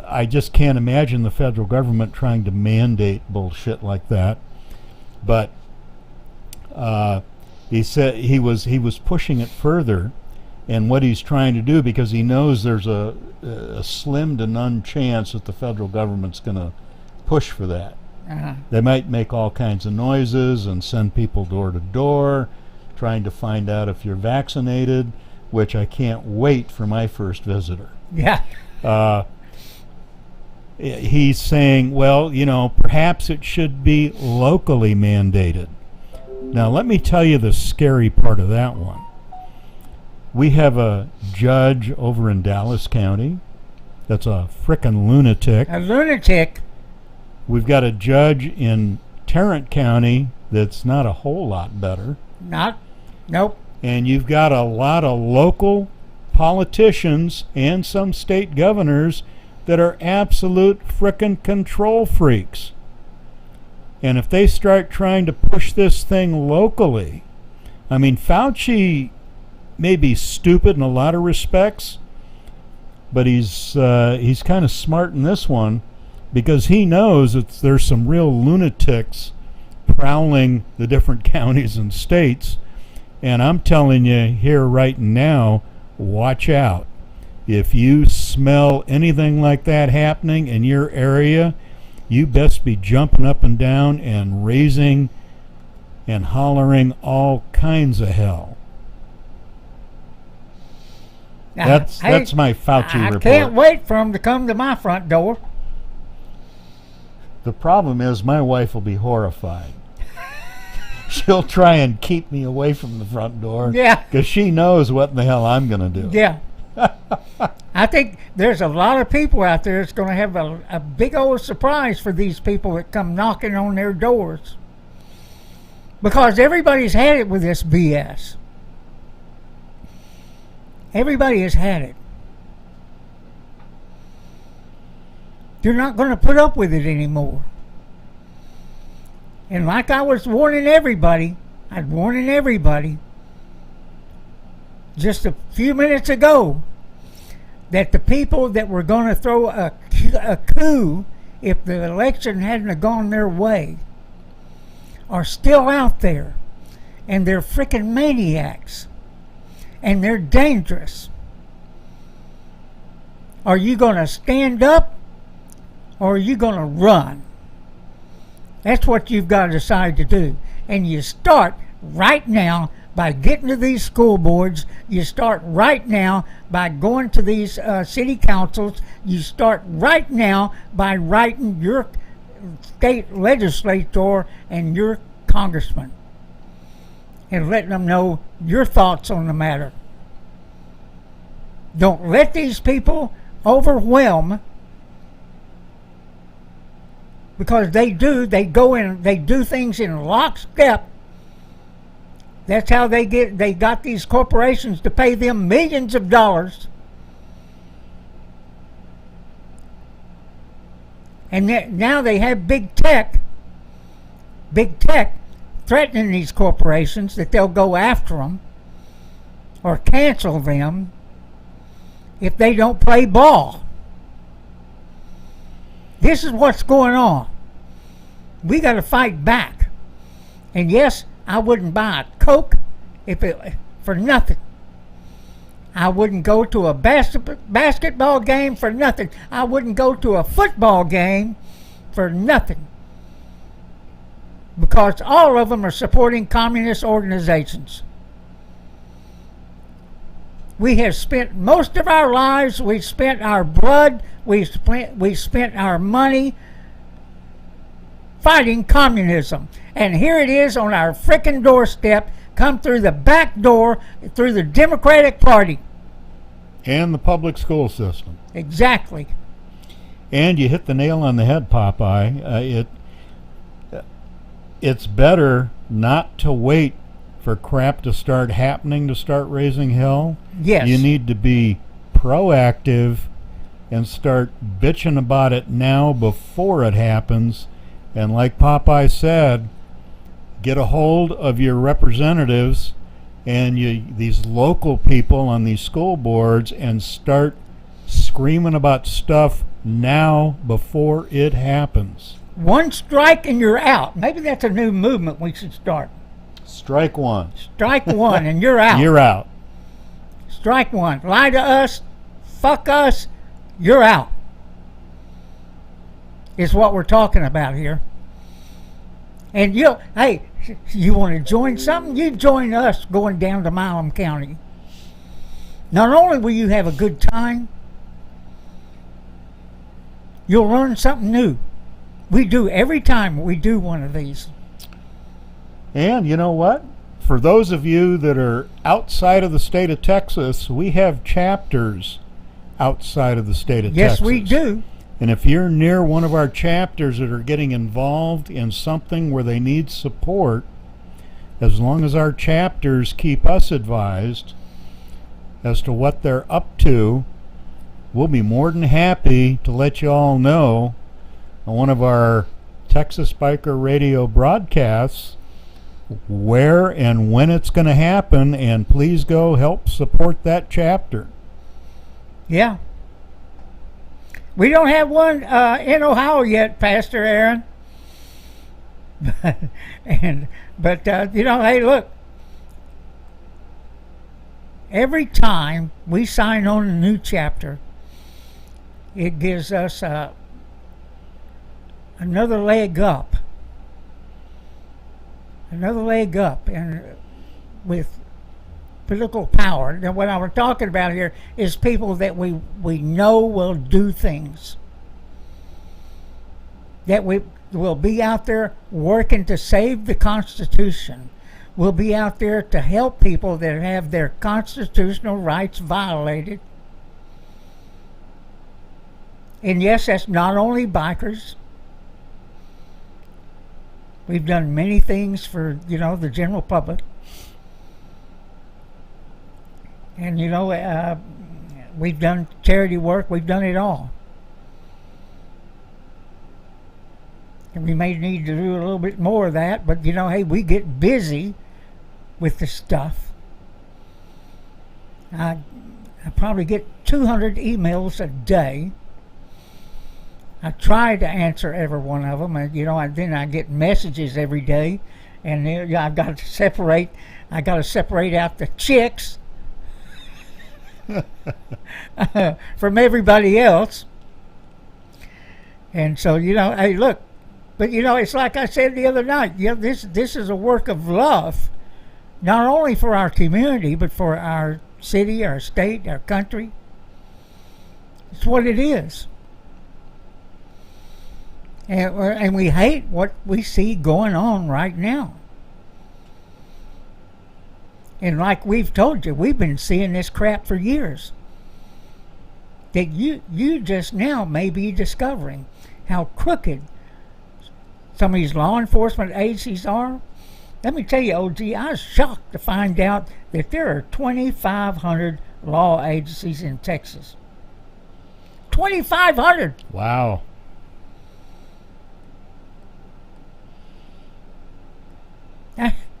I just can't imagine the federal government trying to mandate bullshit like that. But he said he was pushing it further, and what he's trying to do, because he knows there's a slim to none chance that the federal government's going to push for that. Uh-huh. They might make all kinds of noises and send people door to door trying to find out if you're vaccinated, which I can't wait for my first visitor. Yeah. He's saying, well, perhaps it should be locally mandated. Now, let me tell you the scary part of that one. We have a judge over in Dallas County that's a frickin' lunatic. A lunatic. We've got a judge in Tarrant County that's not a whole lot better. Nope. And you've got a lot of local politicians and some state governors that are absolute frickin' control freaks. And if they start trying to push this thing locally, I mean, Fauci may be stupid in a lot of respects, but he's kind of smart in this one, because he knows that there's some real lunatics prowling the different counties and states. And I'm telling you here right now, watch out. If you smell anything like that happening in your area, you best be jumping up and down and raising and hollering all kinds of hell. That's my Fauci report. I can't wait for him to come to my front door. The problem is my wife will be horrified. She'll try and keep me away from the front door. Yeah. Because she knows what the hell I'm going to do. Yeah. I think there's a lot of people out there that's going to have a big old surprise for these people that come knocking on their doors. Because everybody's had it with this BS. Everybody has had it. You're not going to put up with it anymore. And like I was warning everybody, just a few minutes ago, that the people that were going to throw a coup if the election hadn't gone their way are still out there, and they're freaking maniacs, and they're dangerous. Are you going to stand up, or are you going to run? That's what you've got to decide to do. And you start right now by getting to these school boards. You start right now by going to these city councils. You start right now by writing your state legislator and your congressman and letting them know your thoughts on the matter. Don't let these people overwhelm, because they go in, they do things in lockstep. That's how they got these corporations to pay them millions of dollars. And now they have big tech threatening these corporations that they'll go after them or cancel them if they don't play ball. This is what's going on. We got to fight back. And yes, I wouldn't buy a Coke for nothing. I wouldn't go to a basketball game for nothing. I wouldn't go to a football game for nothing. Because all of them are supporting communist organizations. We have spent most of our lives, we've spent our blood, we spent our money fighting communism. And here it is on our frickin' doorstep, come through the back door, through the Democratic Party. And the public school system. Exactly. And you hit the nail on the head, Popeye. It's better not to wait for crap to start happening to start raising hell. Yes. You need to be proactive and start bitching about it now before it happens. And like Popeye said, get a hold of your representatives and these local people on these school boards and start screaming about stuff now before it happens. One strike and you're out. Maybe that's a new movement we should start. Strike one. Strike one and you're out. You're out. Strike one. Lie to us, fuck us, you're out. Is what we're talking about here. And you want to join something? You join us going down to Milam County. Not only will you have a good time, you'll learn something new. We do every time we do one of these. And you know what? For those of you that are outside of the state of Texas, we have chapters outside of the state of Texas. Yes, we do. And if you're near one of our chapters that are getting involved in something where they need support, as long as our chapters keep us advised as to what they're up to, we'll be more than happy to let you all know on one of our Texas Biker Radio broadcasts where and when it's going to happen, and please go help support that chapter. Yeah. We don't have one in Ohio yet, Pastor Aaron. But hey, look. Every time we sign on a new chapter, it gives us another leg up. Another leg up, and with political power. Now, what I'm talking about here is people that we know will do things. That we will be out there working to save the Constitution. We'll be out there to help people that have their constitutional rights violated. And yes, that's not only bikers. We've done many things for, the general public. And, we've done charity work. We've done it all. And we may need to do a little bit more of that. But, hey, we get busy with the stuff. I probably get 200 emails a day. I try to answer every one of them, and then I get messages every day, and I've got to separate. I got to separate out the chicks from everybody else. And so hey, look, but it's like I said the other night. This is a work of love, not only for our community, but for our city, our state, our country. It's what it is. And we hate what we see going on right now. And like we've told you, we've been seeing this crap for years. That you just now may be discovering how crooked some of these law enforcement agencies are. Let me tell you, OG, I was shocked to find out that there are 2,500 law agencies in Texas. 2,500! Wow.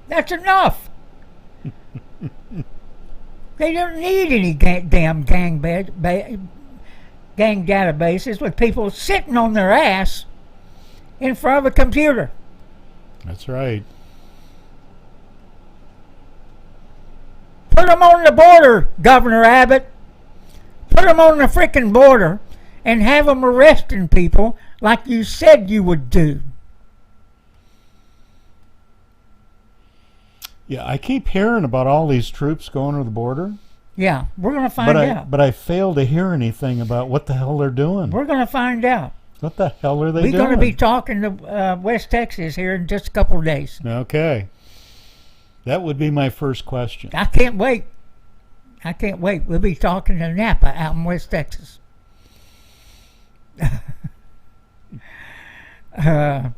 That's enough. They don't need any damn gang gang databases with people sitting on their ass in front of a computer. That's right. Put them on the border, Governor Abbott. Put them on the frickin' border and have them arresting people like you said you would do. Yeah, I keep hearing about all these troops going to the border. Yeah, we're going to find out. But I fail to hear anything about what the hell they're doing. We're going to find out. What the hell are they We're doing? going to be talking to West Texas here in just a couple of days. Okay. That would be my first question. I can't wait. I can't wait. We'll be talking to Napa out in West Texas. One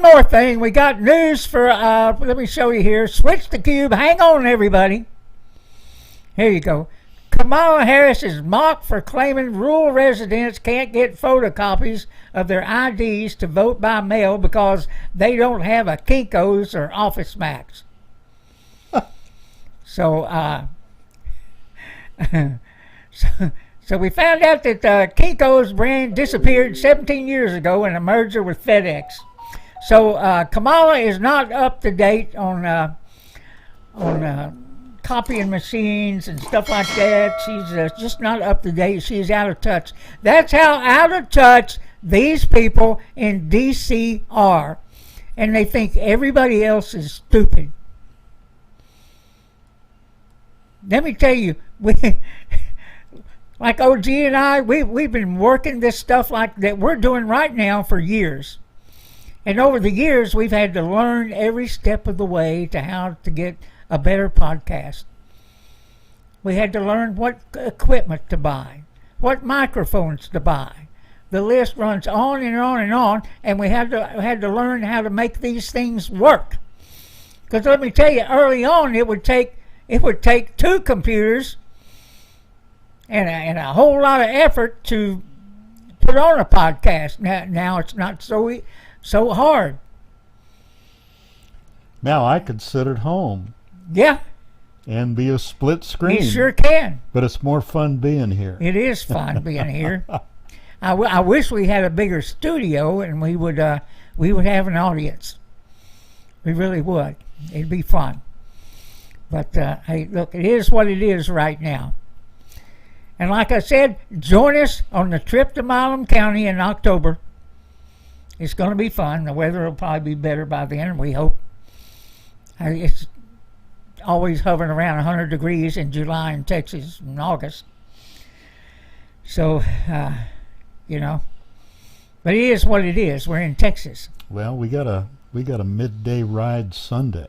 more thing. We got news for, let me show you here. Switch the cube. Hang on, everybody. Here you go. Kamala Harris is mocked for claiming rural residents can't get photocopies of their IDs to vote by mail because they don't have a Kinko's or Office Max. So we found out that Kinko's brand disappeared 17 years ago in a merger with FedEx. So Kamala is not up to date on copying machines and stuff like that. She's just not up to date. She's out of touch. That's how out of touch these people in D.C. are. And they think everybody else is stupid. Let me tell you, like OG and I, we've been working this stuff like that we're doing right now for years. And over the years, we've had to learn every step of the way to how to get a better podcast. We had to learn what equipment to buy, what microphones to buy. The list runs on and on and on, and we had to learn how to make these things work. Because let me tell you, early on, it would take 2 computers and a whole lot of effort to put on a podcast. Now it's not so hard. Now I could sit at home. Yeah. And be a split screen. You sure can. But it's more fun being here. It is fun being here. I wish we had a bigger studio and we would have an audience. We really would. It'd be fun. But hey, look, it is what it is right now. And like I said, join us on the trip to Milam County in October. It's going to be fun. The weather will probably be better by then, we hope. It's always hovering around 100 degrees in July in Texas and August. So, but it is what it is. We're in Texas. Well, we got a midday ride Sunday.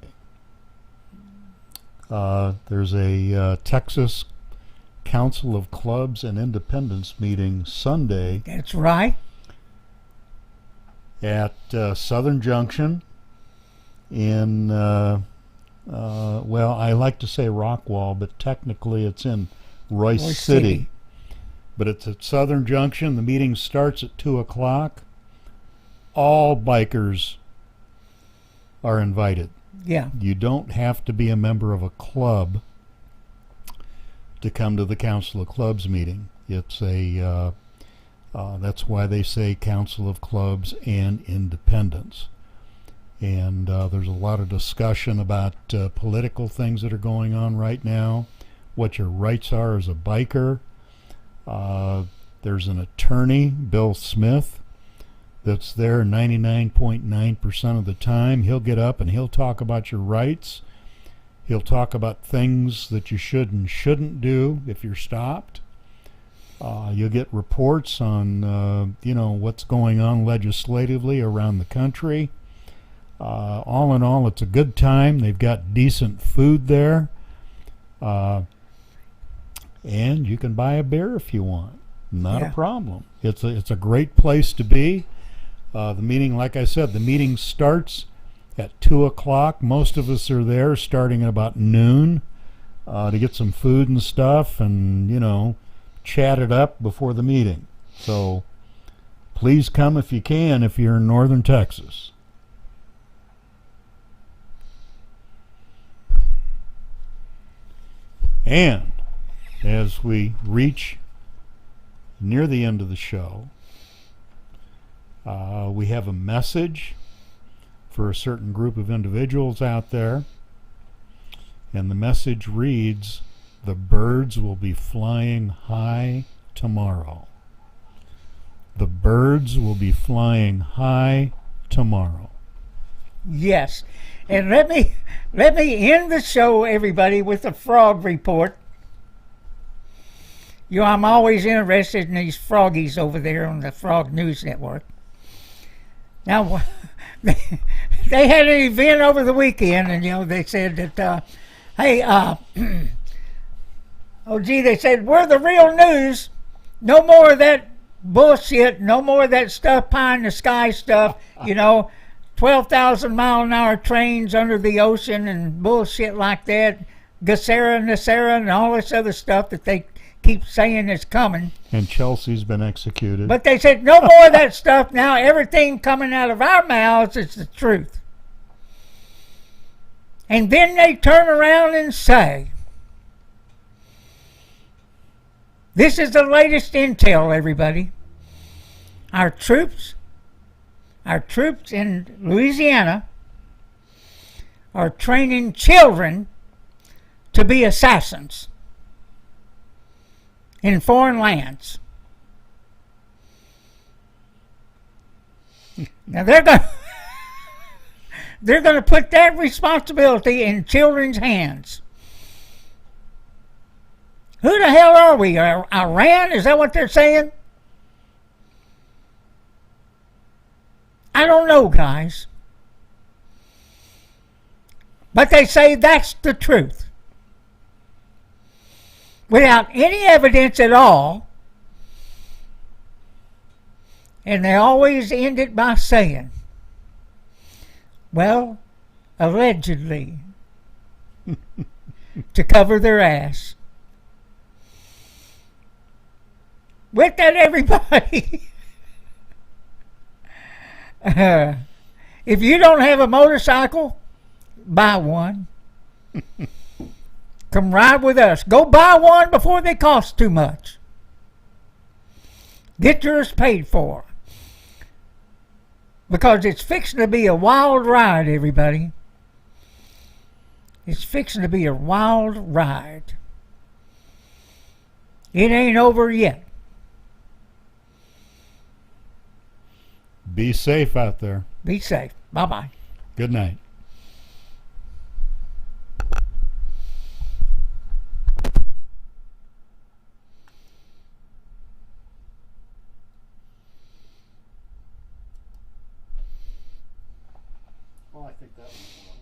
There's a Texas Council of Clubs and Independents meeting Sunday. That's right. At Southern Junction in, well, I like to say Rockwall, but technically it's in Royce City. But it's at Southern Junction. The meeting starts at 2 o'clock. All bikers are invited. Yeah. You don't have to be a member of a club to come to the Council of Clubs meeting. It's a that's why they say Council of Clubs and Independents. And there's a lot of discussion about political things that are going on right now, what your rights are as a biker. There's an attorney, Bill Smith, that's there 99.9% of the time. He'll get up and he'll talk about your rights. He'll talk about things that you should and shouldn't do if you're stopped. You'll get reports on, what's going on legislatively around the country. All in all, it's a good time. They've got decent food there. And you can buy a beer if you want. Not a problem. It's a great place to be. The meeting, like I said, the meeting starts at 2 o'clock. Most of us are there starting at about noon to get some food and stuff and, chat it up before the meeting. So please come if you can if you're in northern Texas. And as we reach near the end of the show, we have a message for a certain group of individuals out there. And the message reads, "The birds will be flying high tomorrow." The birds will be flying high tomorrow. Yes. And let me end the show, everybody, with a frog report. You know, I'm always interested in these froggies over there on the Frog News Network. Now, they had an event over the weekend, and, you know, they said that, hey, they said, we're the real news. No more of that bullshit. No more of that stuff, pie in the sky stuff, you know, 12,000-mile-an-hour trains under the ocean and bullshit like that. Gacera, Nacera, and all this other stuff that they keep saying is coming. And Chelsea's been executed. But they said, no more of that stuff. Now everything coming out of our mouths is the truth. And then they turn around and say, this is the latest intel, everybody. Our troops in Louisiana are training children to be assassins in foreign lands. Now they're going to put that responsibility in children's hands. Who the hell are we? Iran? Is that what they're saying? I don't know, guys. But they say that's the truth. Without any evidence at all. And they always end it by saying, well, allegedly, to cover their ass. With that, everybody, if you don't have a motorcycle, buy one. Come ride with us. Go buy one before they cost too much. Get yours paid for. Because it's fixing to be a wild ride, everybody. It's fixing to be a wild ride. It ain't over yet. Be safe out there. Be safe. Bye-bye. Good night. Well, I think that was